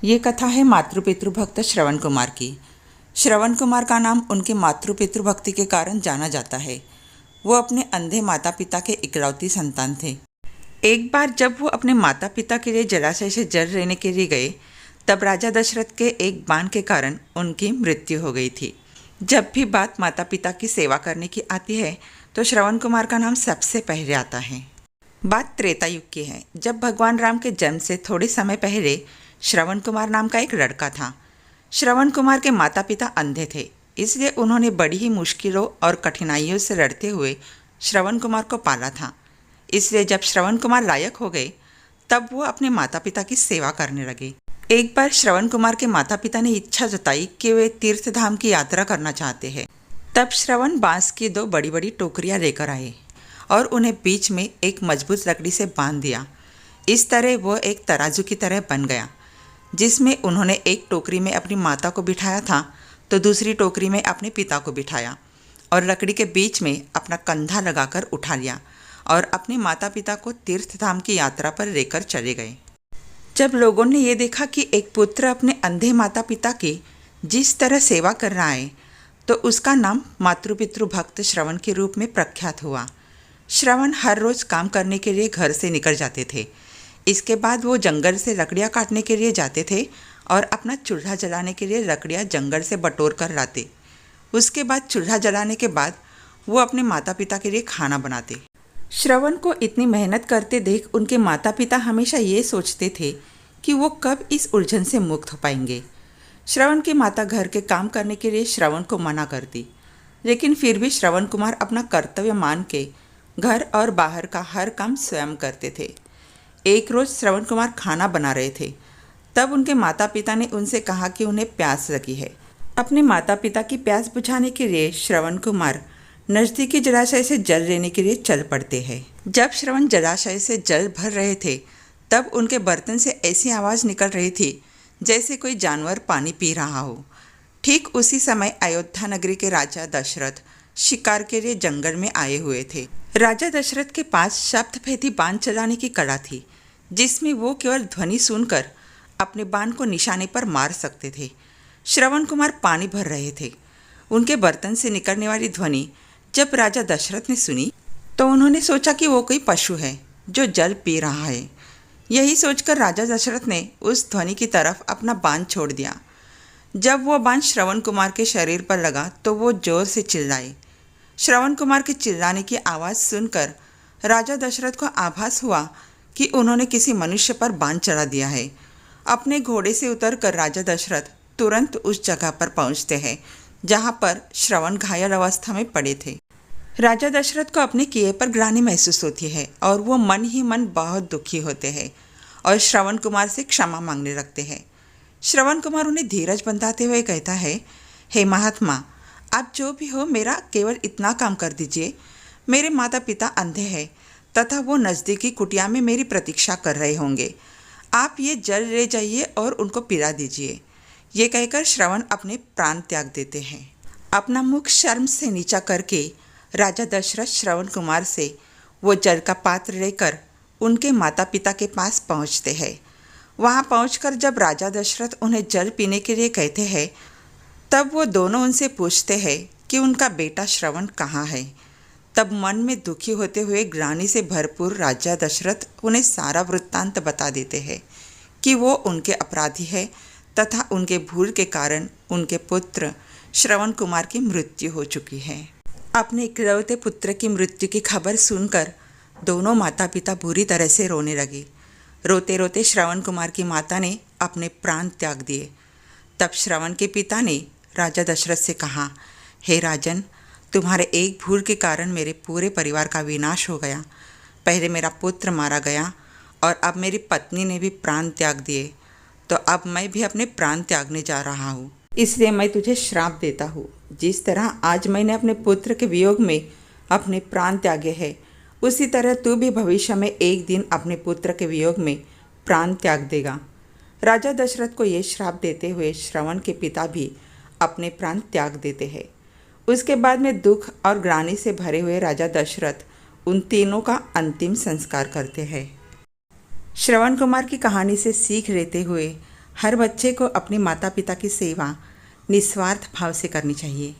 ये कथा है मातृ पितृ भक्त श्रवण कुमार की। श्रवण कुमार का नाम उनके मातृ पितृ भक्ति के कारण जाना जाता है। वो अपने अंधे माता पिता के इकलौती संतान थे। एक बार जब वो अपने माता पिता के लिए जलाशय से जल लेने के लिए गए, तब राजा दशरथ के एक बाण के कारण उनकी मृत्यु हो गई थी। जब भी बात माता पिता की सेवा करने की आती है तो श्रवण कुमार का नाम सबसे पहले आता है। बात त्रेता युग की है, जब भगवान राम के जन्म से थोड़े समय पहले श्रवण कुमार नाम का एक लड़का था। श्रवण कुमार के माता पिता अंधे थे, इसलिए उन्होंने बड़ी ही मुश्किलों और कठिनाइयों से लड़ते हुए श्रवण कुमार को पाला था। इसलिए जब श्रवण कुमार लायक हो गए, तब वो अपने माता पिता की सेवा करने लगे। एक बार श्रवण कुमार के माता पिता ने इच्छा जताई कि वे तीर्थ धाम की यात्रा करना चाहते हैं। तब श्रवण बांस की 2 बड़ी बड़ी टोकरियां लेकर आए और उन्हें बीच में एक मजबूत लकड़ी से बांध दिया। इस तरह वो एक तराजू की तरह बन गया, जिसमें उन्होंने एक टोकरी में अपनी माता को बिठाया था तो दूसरी टोकरी में अपने पिता को बिठाया और लकड़ी के बीच में अपना कंधा लगाकर उठा लिया और अपने माता पिता को तीर्थ धाम की यात्रा पर लेकर चले गए। जब लोगों ने ये देखा कि एक पुत्र अपने अंधे माता पिता की जिस तरह सेवा कर रहा है, तो उसका नाम मातृ पितृ भक्त श्रवण के रूप में प्रख्यात हुआ। श्रवण हर रोज़ काम करने के लिए घर से निकल जाते थे। इसके बाद वो जंगल से लकड़ियाँ काटने के लिए जाते थे और अपना चूल्हा जलाने के लिए लकड़ियाँ जंगल से बटोर कर लाते। उसके बाद चूल्हा जलाने के बाद वो अपने माता पिता के लिए खाना बनाते। श्रवण को इतनी मेहनत करते देख उनके माता पिता हमेशा ये सोचते थे कि वो कब इस उलझन से मुक्त हो पाएंगे। श्रवण की माता घर के काम करने के लिए श्रवण को मना करती, लेकिन फिर भी श्रवण कुमार अपना कर्तव्य मान के घर और बाहर का हर काम स्वयं करते थे। एक रोज़ श्रवण कुमार खाना बना रहे थे, तब उनके माता पिता ने उनसे कहा कि उन्हें प्यास लगी है। अपने माता पिता की प्यास बुझाने के लिए श्रवण कुमार नज़दीकी जलाशय से जल लेने के लिए चल पड़ते हैं। जब श्रवण जलाशय से जल भर रहे थे, तब उनके बर्तन से ऐसी आवाज़ निकल रही थी जैसे कोई जानवर पानी पी रहा हो। ठीक उसी समय अयोध्या नगरी के राजा दशरथ शिकार के लिए जंगल में आए हुए थे। राजा दशरथ के पास शब्दभेदी बाण चलाने की कला थी, जिसमें वो केवल ध्वनि सुनकर अपने बाण को निशाने पर मार सकते थे। श्रवण कुमार पानी भर रहे थे। उनके बर्तन से निकलने वाली ध्वनि जब राजा दशरथ ने सुनी, तो उन्होंने सोचा कि वो कोई पशु है जो जल पी रहा है। यही सोचकर राजा दशरथ ने उस ध्वनि की तरफ अपना बाण छोड़ दिया। जब वो बाण श्रवण कुमार के शरीर पर लगा तो वो जोर से चिल्लाए। श्रवण कुमार के चिल्लाने की आवाज़ सुनकर राजा दशरथ को आभास हुआ कि उन्होंने किसी मनुष्य पर बाण चढ़ा दिया है। अपने घोड़े से उतरकर राजा दशरथ तुरंत उस जगह पर पहुंचते हैं जहां पर श्रवण घायल अवस्था में पड़े थे। राजा दशरथ को अपने किए पर ग्लानि महसूस होती है और वो मन ही मन बहुत दुखी होते हैं और श्रवण कुमार से क्षमा मांगने लगते हैं। श्रवण कुमार उन्हें धीरज बंधाते हुए कहता है, हे महात्मा, आप जो भी हो मेरा केवल इतना काम कर दीजिए। मेरे माता पिता अंधे हैं तथा वो नज़दीकी कुटिया में मेरी प्रतीक्षा कर रहे होंगे। आप ये जल ले जाइए और उनको पिला दीजिए। ये कहकर श्रवण अपने प्राण त्याग देते हैं। अपना मुख शर्म से नीचा करके राजा दशरथ श्रवण कुमार से वो जल का पात्र लेकर उनके माता पिता के पास पहुंचते हैं। वहां पहुंचकर जब राजा दशरथ उन्हें जल पीने के लिए कहते हैं, तब वो दोनों उनसे पूछते हैं कि उनका बेटा श्रवण कहाँ है। तब मन में दुखी होते हुए ग्लानि से भरपूर राजा दशरथ उन्हें सारा वृत्तांत बता देते हैं कि वो उनके अपराधी है तथा उनके भूल के कारण उनके पुत्र श्रवण कुमार की मृत्यु हो चुकी है। अपने इकलौते पुत्र की मृत्यु की खबर सुनकर दोनों माता पिता बुरी तरह से रोने लगे। रोते रोते श्रवण कुमार की माता ने अपने प्राण त्याग दिए। तब श्रवण के पिता ने राजा दशरथ से कहा, हे राजन, तुम्हारे एक भूल के कारण मेरे पूरे परिवार का विनाश हो गया। पहले मेरा पुत्र मारा गया और अब मेरी पत्नी ने भी प्राण त्याग दिए, तो अब मैं भी अपने प्राण त्यागने जा रहा हूँ। इसलिए मैं तुझे श्राप देता हूँ। जिस तरह आज मैंने अपने पुत्र के वियोग में अपने प्राण त्यागे हैं, उसी तरह तू भी भविष्य में एक दिन अपने पुत्र के वियोग में प्राण त्याग देगा। राजा दशरथ को ये श्राप देते हुए श्रवण के पिता भी अपने प्राण त्याग देते हैं। उसके बाद में दुख और ग्लानि से भरे हुए राजा दशरथ उन तीनों का अंतिम संस्कार करते हैं। श्रवण कुमार की कहानी से सीख लेते हुए हर बच्चे को अपने माता पिता की सेवा निस्वार्थ भाव से करनी चाहिए।